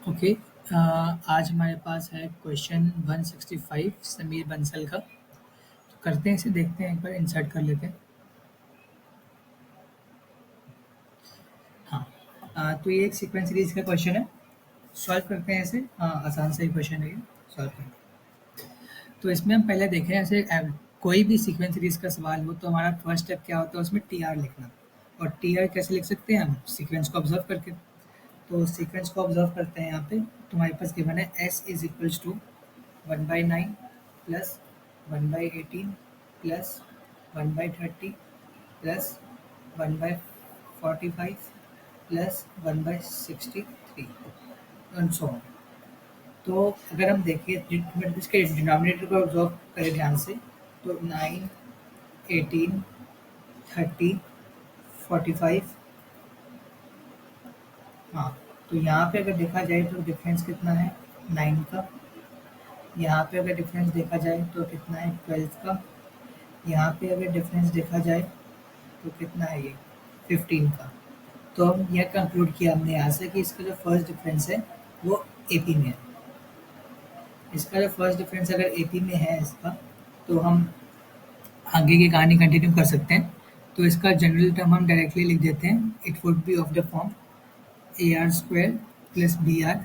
Okay. आज हमारे पास है क्वेश्चन 165 समीर बंसल का। तो करते हैं इसे, देखते हैं, एक बार इंसर्ट कर लेते हैं। हाँ। तो ये एक सीक्वेंस सीरीज का क्वेश्चन है। सॉल्व करते हैं इसे। हाँ, आसान सा ही क्वेश्चन है ये। सॉल्व करते हैं। तो इसमें हम पहले देख रहे हैं, ऐसे कोई भी सीक्वेंस सीरीज का सवाल हो तो हमारा फर्स्ट स्टेप क्या होता है, उसमें टी आर लिखना। और टी आर कैसे लिख सकते हैं हम? सीक्वेंस को ऑब्जर्व करके। तो सीक्वेंस को ऑब्जर्व करते हैं यहाँ पे। तो हमारे पास गिवन है S is equals to 1/9 plus 1/18 plus 1/30 plus 1/45 plus 1/63 and so on. तो अगर हम देखें इसके डिनोमिनेटर को ऑब्जर्व करें ध्यान से, तो 9, 18, 30, 45। हाँ, तो यहाँ पे अगर देखा जाए तो डिफरेंस कितना है 9 का। यहाँ पे अगर डिफरेंस देखा जाए तो कितना है 12 का। यहाँ पे अगर डिफरेंस देखा जाए तो कितना है ये 15 का। तो हम यह कंक्लूड किया हमने यहाँ से कि इसका जो फर्स्ट डिफरेंस है वो एपी में है। इसका जो फर्स्ट डिफरेंस अगर एपी में है इसका, तो हम आगे की कहानी कंटिन्यू कर सकते हैं। तो इसका जनरल टर्म हम डायरेक्टली लिख देते हैं। It would be of the form A R square plus B R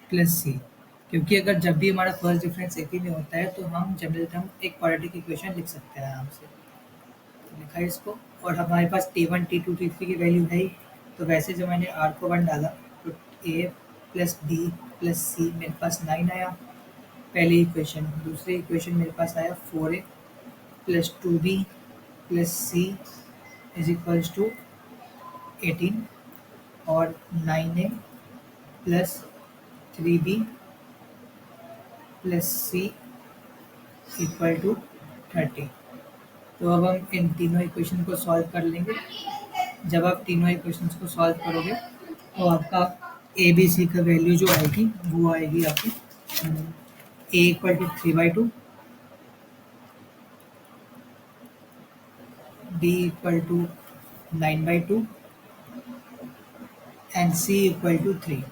plus C. क्योंकि अगर जब भी हमारा फर्स्ट डिफरेंस एपी में होता है तो हम जनरल टर्म एक क्वाड्रेटिक इक्वेशन लिख सकते हैं आराम से। लिखा है इसको। और हमारे पास T1, T2, T3 की वैल्यू है ही। तो वैसे जब मैंने R को 1 डाला तो A plus B plus C मेरे पास 9 आया पहली इक्वेशन। दूसरी इक्वेशन मेरे पास आया 4A plus 2B plus C is equals to 18 और 9A plus 3B plus C equal to 30। तो अब हम इन तीनों इक्वेशन को सॉल्व कर लेंगे। जब आप तीनों इक्वेशंस को सॉल्व करोगे तो आपका ए बी सी का वैल्यू जो आएगी वो आएगी आपकी A equal to 3/2, B equal to 9/2 and C equal to 3।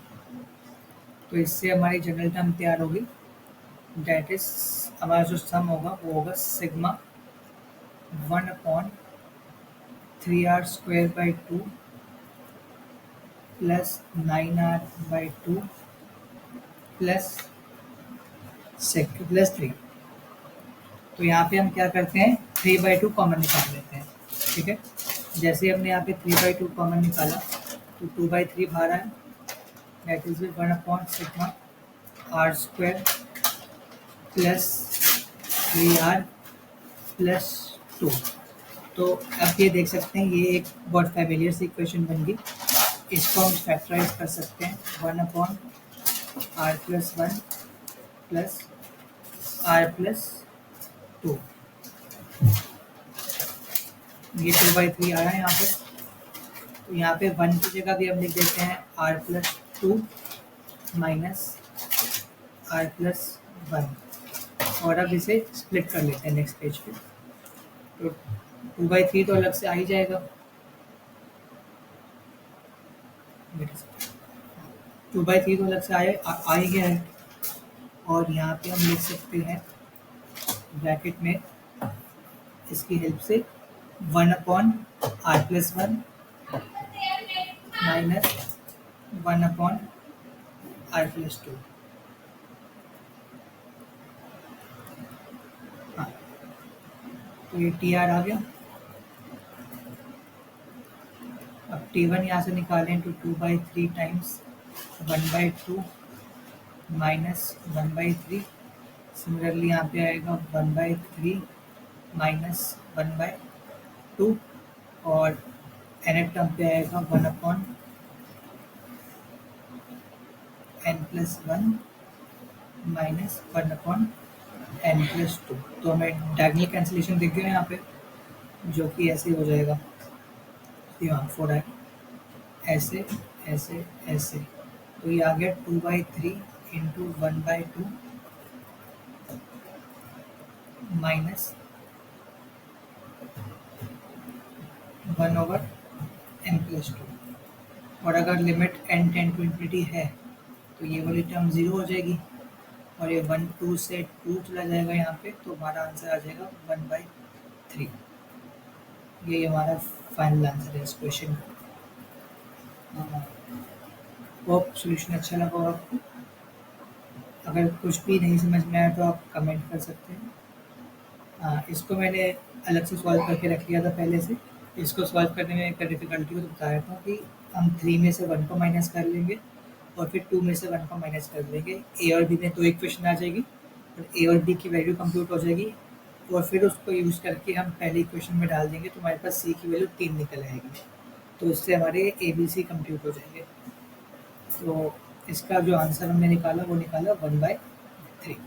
तो इससे हमारी जनरल टर्म तैयार होगी। डेट इज हमारा जो सम होगा वो होगा sigma 1/3r² plus 9r/2 plus 3। तो यहाँ पे हम क्या करते हैं 3/2 कॉमन निकाल लेते हैं। ठीक है। जैसे ही हमने यहाँ पे 3/2 कॉमन निकाला तो 2/3 बाहर आया। दैट इज 1/सिग्मा r² प्लस 3r प्लस 2। तो अब ये देख सकते हैं ये एक बहुत फैमिलियर सी इक्वेशन बन गई। इसको हम फैक्टराइज कर सकते हैं 1/r+1 प्लस r+2। ये 2/3 आ रहा है यहाँ पे। तो यहाँ पे 1 की जगह भी हम लिख देते हैं r+2 माइनस r+1। और अब इसे स्प्लिट कर लेते हैं नेक्स्ट पेज पे। तो 2/3 तो अलग से आ ही जाएगा। 2/3 तो अलग से आ ही गया है। और यहाँ पे हम लिख सकते हैं ब्रैकेट में इसकी हेल्प से 1/r+1 माइनस 1/r+2। हाँ, तो ये टी आर आ गया। अब T1 यहाँ से निकालें तो 2/3 टाइम्स 1/2 माइनस 1/3। सिमिलरली यहाँ पे आएगा 1/3 माइनस 1/2 और nth टर्म पे आएगा 1/n+1 माइनस 1/n+2। तो हमें डायगोनल कैंसिलेशन दिख गया यहाँ पे, जो कि ऐसे हो जाएगा। यहाँ 4 है ऐसे ऐसे ऐसे। तो ये आ गया 2/3 इंटू 1/2 माइनस 1/n+2। और अगर limit n tend to infinity है तो ये वाली टर्म 0 हो जाएगी और ये 1 2 से 2 चला जाएगा यहाँ पे, तो हमारा आंसर आ जाएगा 1/3। ये हमारा फाइनल आंसर है इस क्वेश्चन का। होप सॉल्यूशन अच्छा लगा हो आपको। अगर कुछ भी नहीं समझ में आया तो आप कमेंट कर सकते हैं। इसको मैंने अलग से सॉल्व करके रख लिया था पहले से। इसको सॉल्व करने में एक डिफ़िकल्टी को तो बता देता हूँ कि हम 3 में से 1 को माइनस कर लेंगे और फिर 2 में से 1 को माइनस कर लेंगे। ए और बी में 2 इक्वेशन आ जाएगी और ए और बी की वैल्यू कंप्यूट हो जाएगी और फिर उसको यूज़ करके हम पहले इक्वेशन में डाल देंगे तो हमारे पास सी की वैल्यू 3 निकल आएगी। तो इससे हमारे ए बी सी कंप्यूट हो जाएंगे। तो इसका जो आंसर हमने निकाला वो निकाला 1/3।